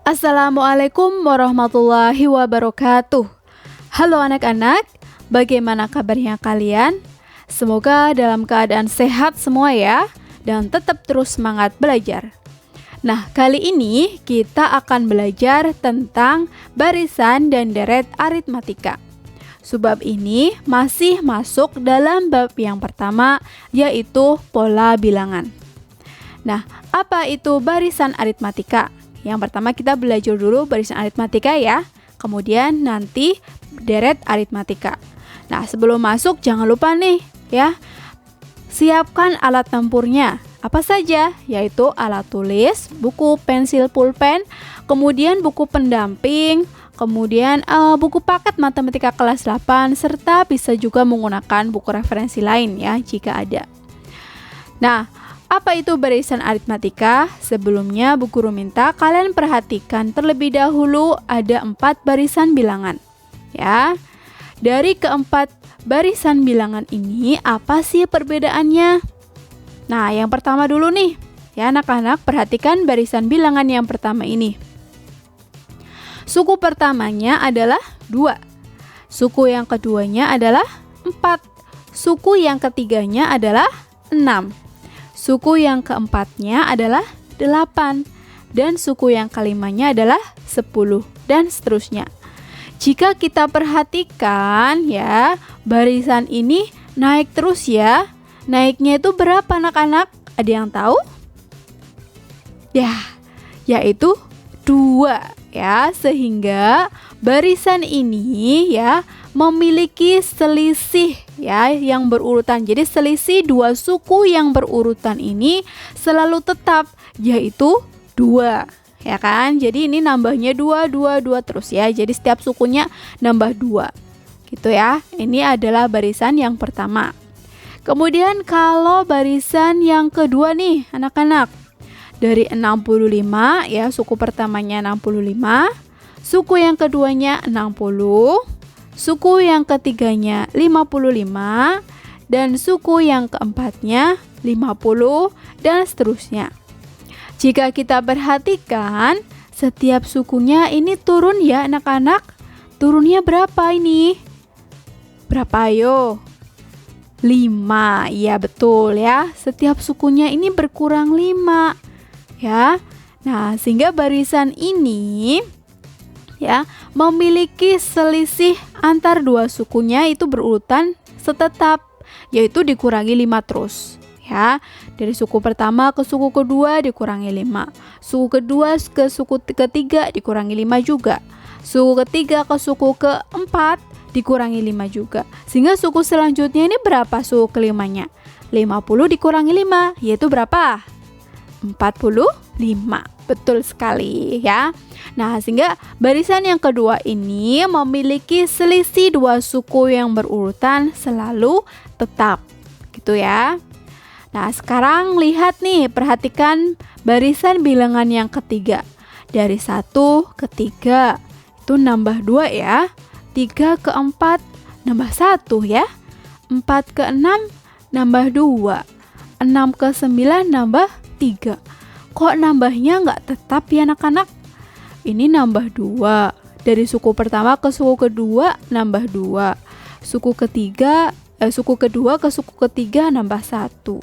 Assalamualaikum warahmatullahi wabarakatuh. Halo anak-anak, bagaimana kabarnya kalian? Semoga dalam keadaan sehat semua ya, dan tetap terus semangat belajar. Nah, kali ini kita akan belajar tentang barisan dan deret aritmatika. Subbab ini masih masuk dalam bab yang pertama, yaitu pola bilangan. Nah, apa itu barisan aritmatika? Yang pertama kita belajar dulu barisan aritmatika ya, kemudian nanti deret aritmatika. Nah, sebelum masuk jangan lupa nih ya, siapkan alat tempurnya. Apa saja? Yaitu alat tulis, buku, pensil, pulpen, kemudian buku pendamping, kemudian buku paket matematika kelas 8, serta bisa juga menggunakan buku referensi lain ya jika ada. Nah, apa itu barisan aritmatika? Sebelumnya Bu Guru minta kalian perhatikan terlebih dahulu ada 4 barisan bilangan. Ya. Dari keempat barisan bilangan ini apa sih perbedaannya? Nah, yang pertama dulu nih. Ya anak-anak, perhatikan barisan bilangan yang pertama ini. Suku pertamanya adalah 2. Suku yang keduanya adalah 4. Suku yang ketiganya adalah 6. Suku yang keempatnya adalah 8, dan suku yang kelimanya adalah 10, dan seterusnya. Jika kita perhatikan ya, barisan ini naik terus ya. Naiknya itu berapa anak-anak? Ada yang tahu? Ya, yaitu 2 ya, sehingga barisan ini ya memiliki selisih ya yang berurutan. Jadi selisih 2 suku yang berurutan ini selalu tetap, yaitu 2 ya kan. Jadi ini nambahnya 2 terus ya. Jadi setiap sukunya nambah 2 gitu ya. Ini adalah barisan yang pertama. Kemudian kalau barisan yang kedua nih anak-anak, dari 65 ya, suku pertamanya 65, suku yang keduanya 60, suku yang ketiganya 55, dan suku yang keempatnya 50, dan seterusnya. Jika kita perhatikan, setiap sukunya ini turun ya anak-anak. Turunnya berapa ini? Berapa ayo? 5, ya betul ya. Setiap sukunya ini berkurang 5 ya. Nah, sehingga barisan ini ya memiliki selisih antar 2 sukunya itu berurutan setetap, yaitu dikurangi 5 terus ya. Dari suku pertama ke suku kedua dikurangi 5, suku kedua ke suku ketiga dikurangi 5 juga, suku ketiga ke suku keempat dikurangi 5 juga, sehingga suku selanjutnya ini berapa suku kelimanya? 50 dikurangi 5 yaitu berapa? 45. Betul sekali ya. Nah, sehingga barisan yang kedua ini memiliki selisih 2 suku yang berurutan selalu tetap. Gitu ya. Nah, sekarang lihat nih, perhatikan barisan bilangan yang ketiga. Dari 1 ke 3 itu nambah 2 ya. 3 ke 4 nambah 1 ya. 4 ke 6 nambah 2. 6 ke 9 nambah 3. Kok nambahnya nggak tetap ya anak-anak? Ini nambah 2. Dari suku pertama ke suku kedua nambah 2. Suku kedua ke suku ketiga nambah 1.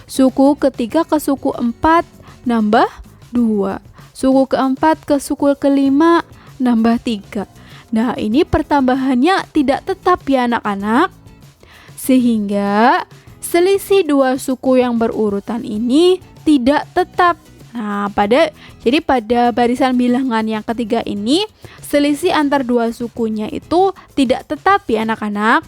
Suku ketiga ke suku 4 nambah 2. Suku keempat ke suku kelima nambah 3. Nah, ini pertambahannya tidak tetap ya anak-anak. Sehingga selisih 2 suku yang berurutan ini tidak tetap. Nah, jadi pada barisan bilangan yang ketiga ini selisih antar 2 sukunya itu tidak tetap ya anak-anak.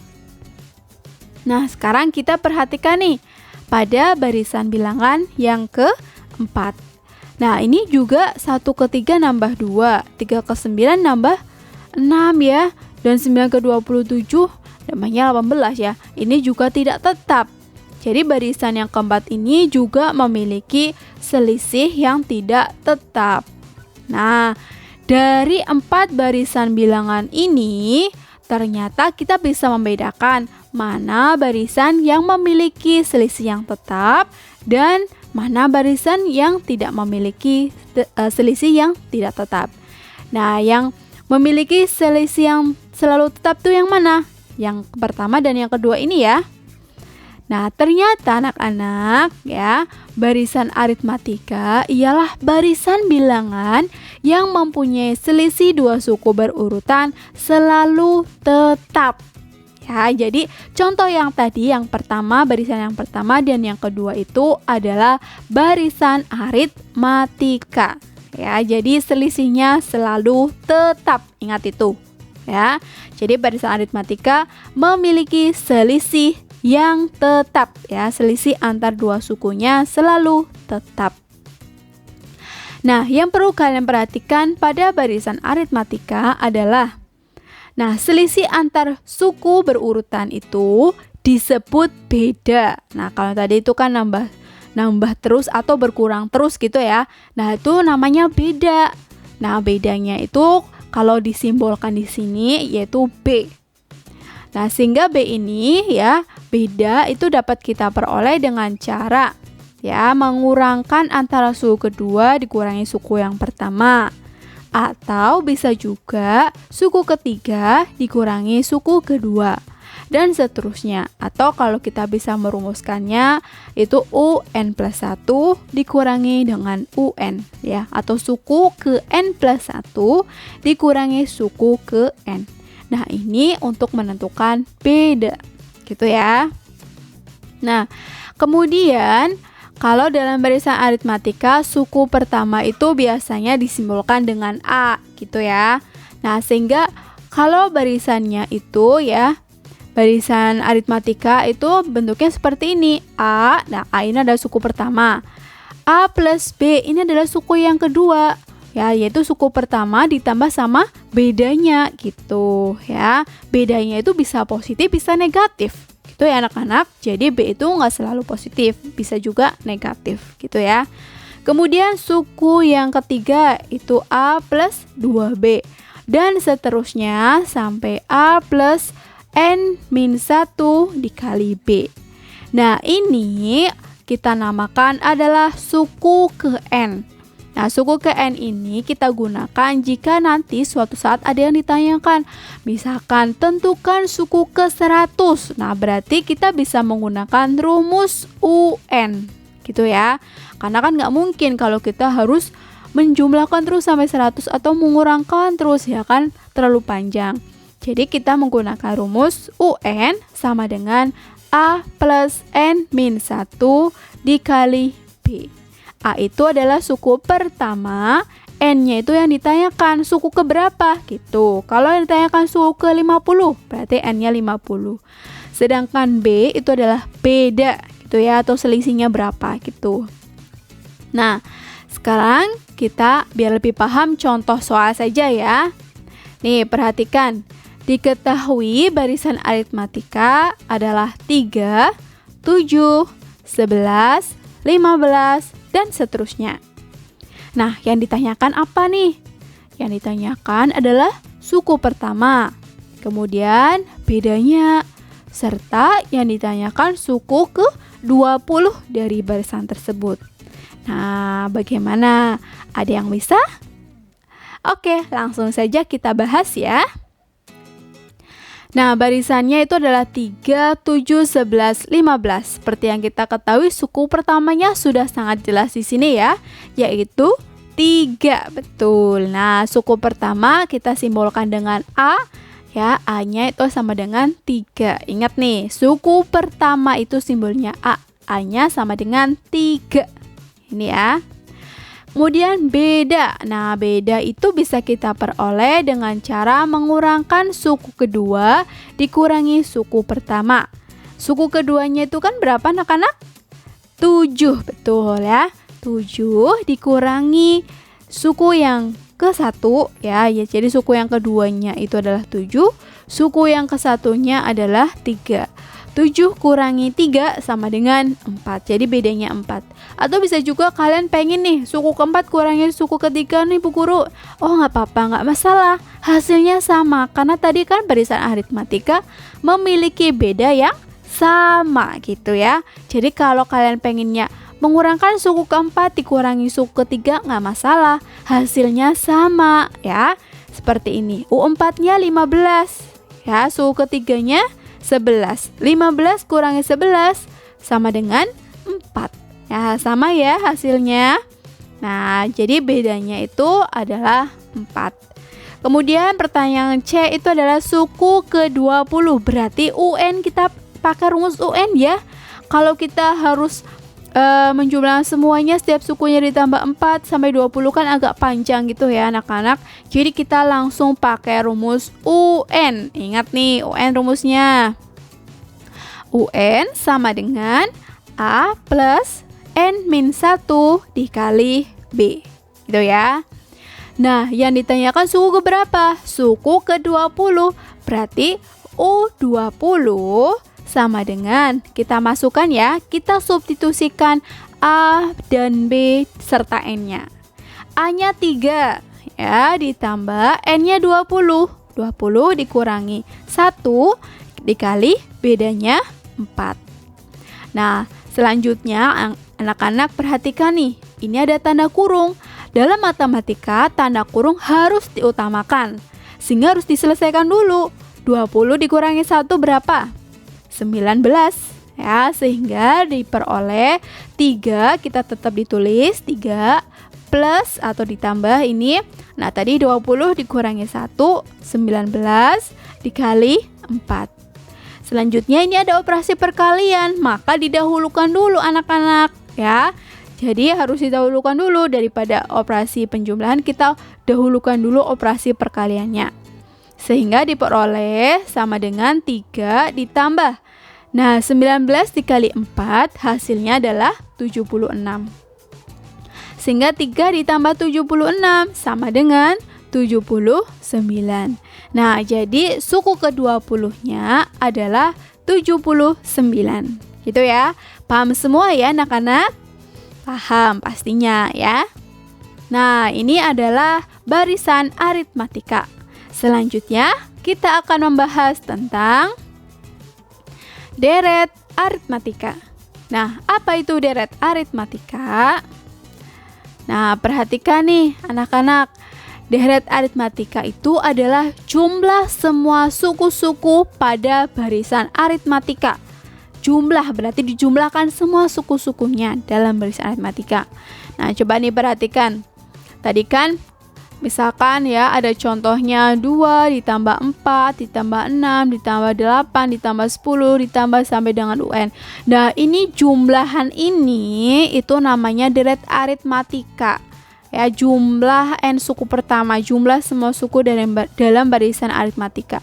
Nah, sekarang kita perhatikan nih pada barisan bilangan yang keempat. Nah, ini juga 1 ke 3 nambah 2, 3 ke 9 nambah 6 ya, dan 9 ke 27 nambahnya 18 ya. Ini juga tidak tetap. Jadi barisan yang keempat ini juga memiliki selisih yang tidak tetap. Nah, dari 4 barisan bilangan ini ternyata kita bisa membedakan mana barisan yang memiliki selisih yang tetap dan mana barisan yang tidak memiliki selisih yang tidak tetap. Nah, yang memiliki selisih yang selalu tetap tuh yang mana? Yang pertama dan yang kedua ini ya. Nah, ternyata anak-anak ya, barisan aritmatika ialah barisan bilangan yang mempunyai selisih dua suku berurutan selalu tetap. Ya, jadi contoh yang tadi yang pertama, barisan yang pertama dan yang kedua itu adalah barisan aritmatika. Ya, jadi selisihnya selalu tetap. Ingat itu. Ya. Jadi barisan aritmatika memiliki selisih yang tetap ya, selisih antar dua sukunya selalu tetap. Nah, yang perlu kalian perhatikan pada barisan aritmatika adalah selisih antar suku berurutan itu disebut beda. Nah, kalau tadi itu kan nambah terus atau berkurang terus gitu ya. Nah, itu namanya beda. Nah, bedanya itu kalau disimbolkan di sini yaitu B. Nah, sehingga B ini ya, beda itu dapat kita peroleh dengan cara ya mengurangkan antara suku kedua dikurangi suku yang pertama, atau bisa juga suku ketiga dikurangi suku kedua dan seterusnya. Atau kalau kita bisa merumuskannya itu UN plus 1 dikurangi dengan UN ya, atau suku ke N plus 1 dikurangi suku ke N. Nah, ini untuk menentukan beda, gitu ya. Nah, kemudian kalau dalam barisan aritmatika, suku pertama itu biasanya disimbolkan dengan A, gitu ya. Nah, sehingga kalau barisannya itu ya, barisan aritmatika itu bentuknya seperti ini. A, nah A ini adalah suku pertama. A plus B ini adalah suku yang kedua. Ya, yaitu suku pertama ditambah sama bedanya gitu ya. Bedanya itu bisa positif, bisa negatif. Gitu ya anak-anak. Jadi B itu nggak selalu positif, bisa juga negatif gitu ya. Kemudian suku yang ketiga itu A plus 2B. Dan seterusnya sampai A plus N-1 dikali B. Nah, ini kita namakan adalah suku ke N. Nah, suku ke N ini kita gunakan jika nanti suatu saat ada yang ditanyakan. Misalkan tentukan suku ke 100. Nah, berarti kita bisa menggunakan rumus UN. Gitu ya. Karena kan nggak mungkin kalau kita harus menjumlahkan terus sampai 100 atau mengurangkan terus ya kan, terlalu panjang. Jadi kita menggunakan rumus UN sama dengan A plus N-1 dikali B. A itu adalah suku pertama, N-nya itu yang ditanyakan suku keberapa gitu. Kalau yang ditanyakan suku ke 50, berarti N-nya 50. Sedangkan B itu adalah beda gitu ya, atau selisihnya berapa gitu. Nah, sekarang kita biar lebih paham contoh soal saja ya. Nih, perhatikan. Diketahui barisan aritmatika adalah 3, 7, 11, 15, dan seterusnya. Nah, yang ditanyakan apa nih? Yang ditanyakan adalah suku pertama, kemudian bedanya, serta yang ditanyakan suku ke 20 dari barisan tersebut. Nah, bagaimana? Ada yang bisa? Oke, langsung saja kita bahas ya. Nah, barisannya itu adalah 3, 7, 11, 15. Seperti yang kita ketahui, suku pertamanya sudah sangat jelas di sini ya, yaitu 3. Betul. Nah, suku pertama kita simbolkan dengan A, ya, A-nya itu sama dengan 3. Ingat nih, suku pertama itu simbolnya A, A-nya sama dengan 3. Ini ya. Kemudian beda. Nah, beda itu bisa kita peroleh dengan cara mengurangkan suku kedua dikurangi suku pertama. Suku keduanya itu kan berapa anak-anak? 7, betul ya. 7 dikurangi suku yang ke-1 ya. Jadi suku yang keduanya itu adalah 7, suku yang ke-1-nya adalah 3. 7 kurangi 3 sama dengan 4. Jadi bedanya 4. Atau bisa juga kalian pengen nih suku keempat kurangi suku ketiga nih Bu Guru. Oh, nggak apa-apa, nggak masalah. Hasilnya sama karena tadi kan barisan aritmatika memiliki beda yang sama gitu ya. Jadi kalau kalian pengennya mengurangkan suku keempat dikurangi suku ketiga nggak masalah, hasilnya sama ya. Seperti ini, U4-nya 15 ya, suku ketiganya 11. 15 kurangi 11 sama dengan 4. Ya, sama ya hasilnya. Nah, jadi bedanya itu adalah 4. Kemudian pertanyaan C itu adalah suku ke-20. Berarti UN kita pakai rumus UN ya. Kalau kita harus menjumlahkan semuanya, setiap sukunya ditambah 4 sampai 20 kan agak panjang gitu ya anak-anak. Jadi kita langsung pakai rumus UN. Ingat nih UN rumusnya. UN sama dengan A plus N-1 dikali B. Gitu ya. Nah, yang ditanyakan suku keberapa? Suku ke-20. Berarti U20 sama dengan, kita masukkan ya, kita substitusikan A dan B serta N-nya. A-nya 3 ya, ditambah N-nya 20. 20 dikurangi 1 dikali bedanya 4. Nah, selanjutnya anak-anak perhatikan nih, ini ada tanda kurung. Dalam matematika, tanda kurung harus diutamakan, sehingga harus diselesaikan dulu. 20 dikurangi 1 berapa? 19 ya, sehingga diperoleh 3, kita tetap ditulis 3 plus atau ditambah ini. Nah, tadi 20 dikurangi 1, 19 dikali 4. Selanjutnya ini ada operasi perkalian, maka didahulukan dulu anak-anak ya. Jadi harus didahulukan dulu daripada operasi penjumlahan, kita dahulukan dulu operasi perkaliannya. Sehingga diperoleh sama dengan 3 ditambah. Nah, 19 dikali 4 hasilnya adalah 76. Sehingga 3 ditambah 76 sama dengan 79. Nah, jadi suku ke-20-nya adalah 79. Gitu ya. Paham semua ya anak-anak? Paham pastinya ya. Nah, ini adalah barisan aritmatika. Selanjutnya, kita akan membahas tentang deret aritmatika. Nah, apa itu deret aritmatika? Nah, perhatikan nih anak-anak. Deret aritmatika itu adalah jumlah semua suku-suku pada barisan aritmatika. Jumlah berarti dijumlahkan semua suku-sukunya dalam barisan aritmatika. Nah, coba nih perhatikan. Tadi kan misalkan ya ada contohnya 2 ditambah 4 ditambah 6 ditambah 8 ditambah 10 ditambah sampai dengan UN. Nah, ini jumlahan ini itu namanya deret aritmatika. Ya, jumlah N suku pertama, jumlah semua suku dalam barisan aritmatika.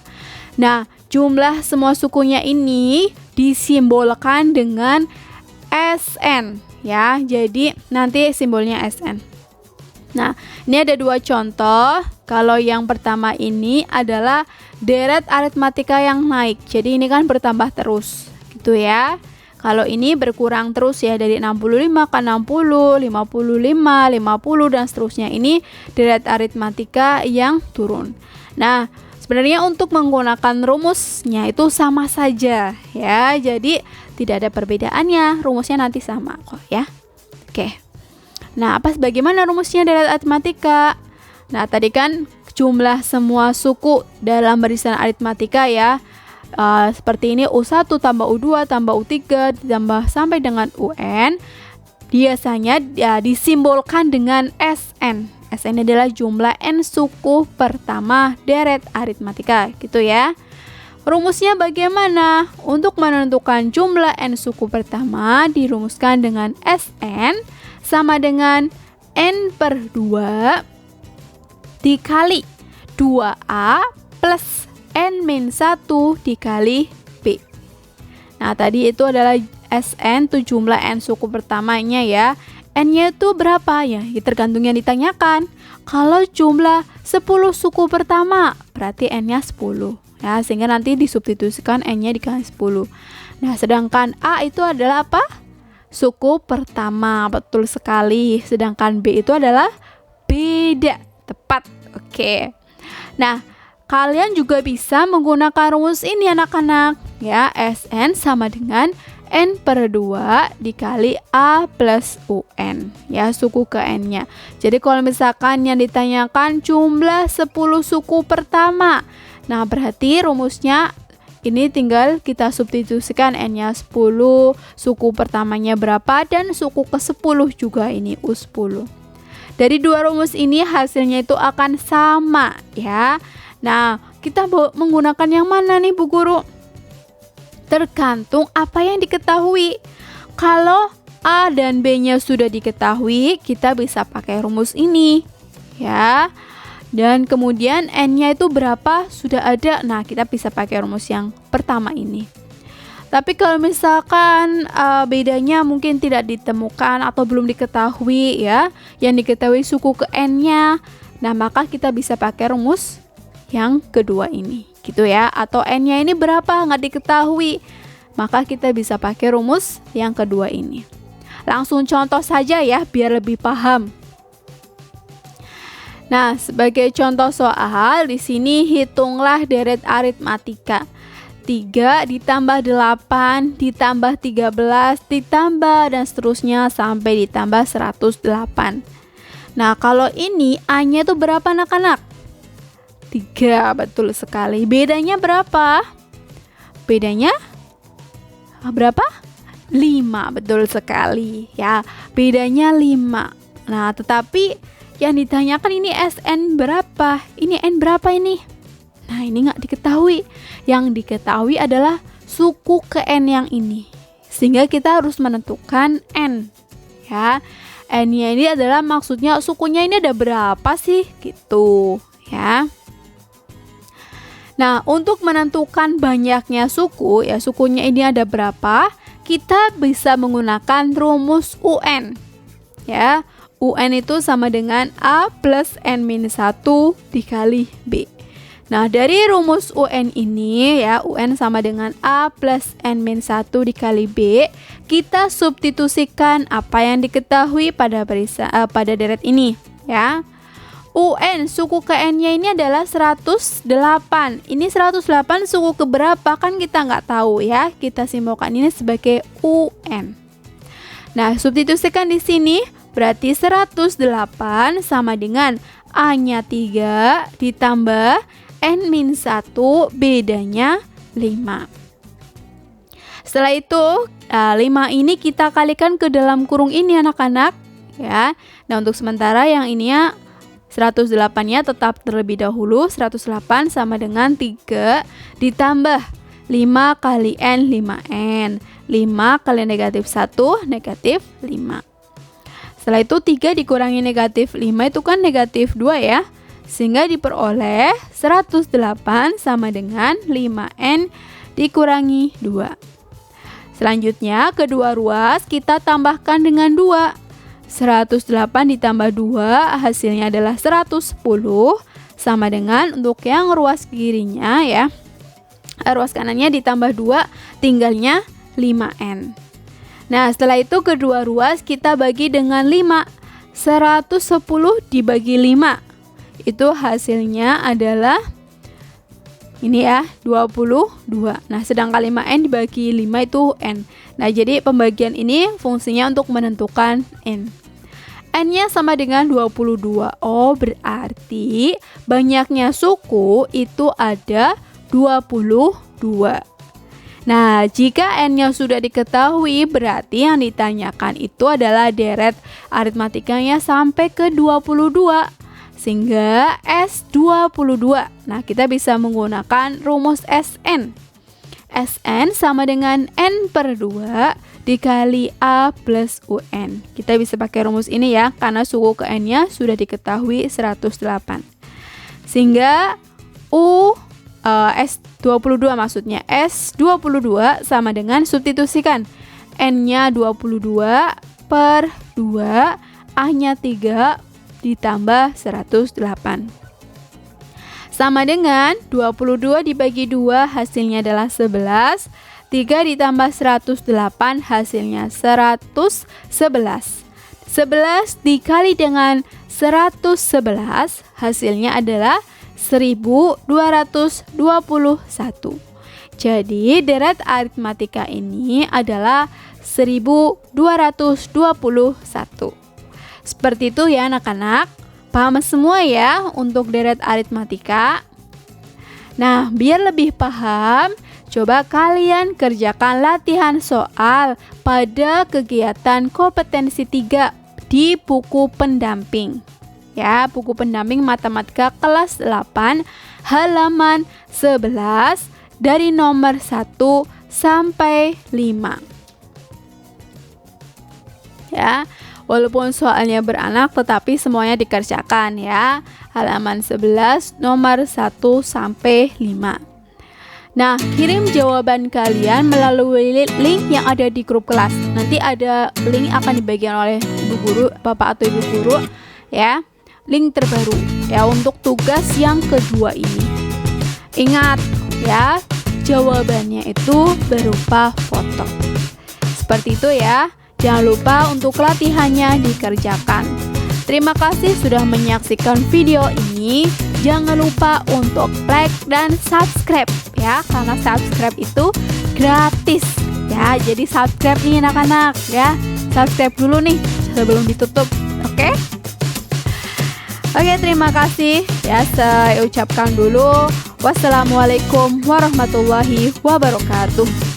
Nah, jumlah semua sukunya ini disimbolkan dengan SN ya. Jadi nanti simbolnya SN. Nah, ini ada 2 contoh. Kalau yang pertama ini adalah deret aritmatika yang naik. Jadi ini kan bertambah terus, gitu ya. Kalau ini berkurang terus ya, dari 65 ke 60, 55, 50 dan seterusnya. Ini deret aritmatika yang turun. Nah, sebenarnya untuk menggunakan rumusnya itu sama saja ya. Jadi tidak ada perbedaannya, rumusnya nanti sama kok ya. Oke. Nah, bagaimana rumusnya deret aritmatika? Nah, tadi kan jumlah semua suku dalam barisan aritmatika ya. Seperti ini U1 tambah U2 tambah U3 ditambah sampai dengan UN. Biasanya disimbolkan dengan SN. SN adalah jumlah N suku pertama deret aritmatika, gitu ya. Rumusnya bagaimana? Untuk menentukan jumlah N suku pertama dirumuskan dengan SN sama dengan N per 2 dikali 2A plus N-1 dikali B. Nah, tadi itu adalah SN itu jumlah N suku pertamanya ya. N-nya itu berapa ya? Tergantung yang ditanyakan. Kalau jumlah 10 suku pertama, berarti N-nya 10. Ya, sehingga nanti disubstitusikan N-nya dikali 10. Nah, sedangkan A itu adalah apa? Suku pertama, betul sekali. Sedangkan B itu adalah beda. Tepat. Oke. Nah, kalian juga bisa menggunakan rumus ini anak-anak. Ya, SN sama dengan N per 2 dikali A plus UN, ya, suku ke N-nya. Jadi kalau misalkan yang ditanyakan jumlah 10 suku pertama, nah berarti rumusnya ini tinggal kita substitusikan N-nya 10, suku pertamanya berapa, dan suku ke-10 juga ini U10. Dari dua rumus ini hasilnya itu akan sama, ya. Nah, kita menggunakan yang mana nih Bu Guru? Tergantung apa yang diketahui. Kalau A dan B-nya sudah diketahui, kita bisa pakai rumus ini, ya. Dan kemudian N-nya itu berapa sudah ada. Nah, kita bisa pakai rumus yang pertama ini. Tapi kalau misalkan bedanya mungkin tidak ditemukan atau belum diketahui, ya, yang diketahui suku ke N-nya, nah maka kita bisa pakai rumus yang kedua ini, gitu ya. Atau N-nya ini berapa nggak diketahui, maka kita bisa pakai rumus yang kedua ini. Langsung contoh saja ya biar lebih paham. Nah, sebagai contoh soal di sini hitunglah deret aritmatika. 3 ditambah 8 ditambah 13 ditambah dan seterusnya sampai ditambah 108. Nah, kalau ini A-nya itu berapa anak-anak? 3, betul sekali. Bedanya berapa? Bedanya berapa? 5, betul sekali, ya. Bedanya 5. Nah, tetapi yang ditanyakan ini SN berapa? Ini N berapa ini? Nah, ini nggak diketahui. Yang diketahui adalah suku ke N yang ini. Sehingga kita harus menentukan N, ya. N-nya ini adalah maksudnya sukunya ini ada berapa sih? Gitu, ya. Nah, untuk menentukan banyaknya suku, ya, sukunya ini ada berapa, kita bisa menggunakan rumus UN, ya. UN itu sama dengan A plus N-1 dikali B. Nah, dari rumus UN ini, ya, UN sama dengan A plus N-1 dikali B, kita substitusikan apa yang diketahui pada deret ini, ya. UN suku ke N-nya ini adalah 108. Ini 108 suku ke berapa kan kita nggak tahu, ya. Kita simbolkan ini sebagai UN. Nah, substitusikan di sini berarti 108 sama dengan A-nya 3 ditambah N-1 bedanya 5. Setelah itu 5 ini kita kalikan ke dalam kurung ini anak-anak, ya. Nah, untuk sementara yang ininya 108-nya tetap terlebih dahulu. 108 sama dengan 3 ditambah 5 kali N 5N. 5 kali negatif 1 negatif 5. Setelah itu 3 dikurangi negatif 5 itu kan negatif 2, ya. Sehingga diperoleh 108 sama dengan 5N dikurangi 2. Selanjutnya kedua ruas kita tambahkan dengan 2. 108 ditambah 2 hasilnya adalah 110 sama dengan untuk yang ruas kirinya, ya. Ruas kanannya ditambah 2 tinggalnya 5N. Nah, setelah itu kedua ruas kita bagi dengan 5. 110 dibagi 5. Itu hasilnya adalah ini, ya, 22. Nah, sedangkan 5N dibagi 5 itu N. Nah, jadi pembagian ini fungsinya untuk menentukan N. N-nya sama dengan 22. Oh, berarti banyaknya suku itu ada 22. Nah, jika N-nya sudah diketahui, berarti yang ditanyakan itu adalah deret aritmatikanya sampai ke 22. Sehingga S22. Nah, kita bisa menggunakan rumus SN. SN sama dengan N per 2 dikali A plus UN. Kita bisa pakai rumus ini, ya, karena suku ke N-nya sudah diketahui 108. Sehingga S22 maksudnya S22 sama dengan substitusikan N-nya 22 per 2, A-nya 3 ditambah 108. Sama dengan 22 dibagi 2 hasilnya adalah 11. 3 ditambah 108 hasilnya 111. 11 dikali dengan 111 hasilnya adalah 1221. Jadi deret aritmatika ini adalah 1221. Seperti itu ya anak-anak. Paham semua ya untuk deret aritmatika? Nah, biar lebih paham, coba kalian kerjakan latihan soal pada kegiatan kompetensi 3 di buku pendamping. Ya, buku pendamping matematika kelas 8 halaman 11 dari nomor 1 sampai 5. Ya, walaupun soalnya beranak tetapi semuanya dikerjakan ya. Halaman 11 nomor 1 sampai 5. Nah, kirim jawaban kalian melalui link yang ada di grup kelas. Nanti ada link akan dibagikan oleh ibu guru, bapak atau ibu guru ya. Link terbaru ya untuk tugas yang kedua ini. Ingat ya, jawabannya itu berupa foto. Seperti itu ya. Jangan lupa untuk latihannya dikerjakan. Terima kasih sudah menyaksikan video ini. Jangan lupa untuk like dan subscribe ya, karena subscribe itu gratis ya. Jadi subscribe nih anak-anak ya. Subscribe dulu nih sebelum ditutup. Oke, terima kasih ya. Saya ucapkan dulu wassalamualaikum warahmatullahi wabarakatuh.